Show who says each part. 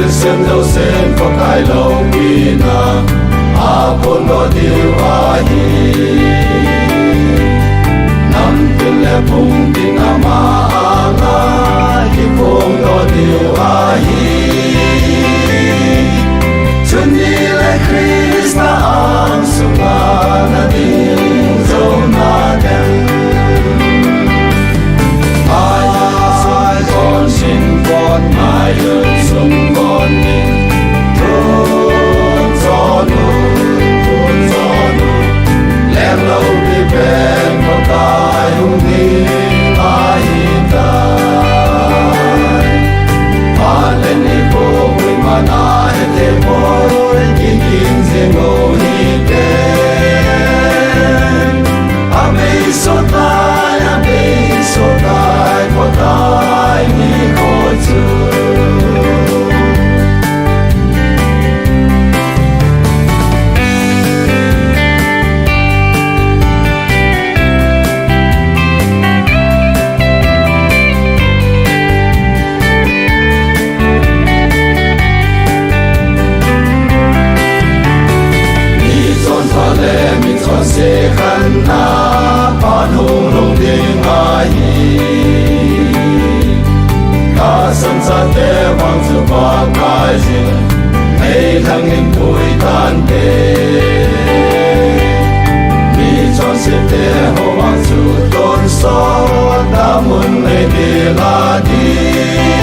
Speaker 1: xem dấu sen có cái lâu kỳ na bốn đó điều hi năm tin lệ phùng tin ama anga hi phùng đó điều hi chân đi lệ Krista ang sunga na ding dấu na đen ai con xin con mai ơn sung con nhìn thôn gió nu lem lâu đi bên con tai hung đi ai tai lên đi cô vui mà na hết thế môi nhìn nhìn riêng ngồi đi bên ame so tai có tai đi khỏi chưa sẽ khăn na pan hùng lùng tiếng ai cả sân sa te vang zu ba kai jin hay thăng hình tuổi tan te mi cho sẽ te ho vang zu tôn so ta muốn lấy đi la đi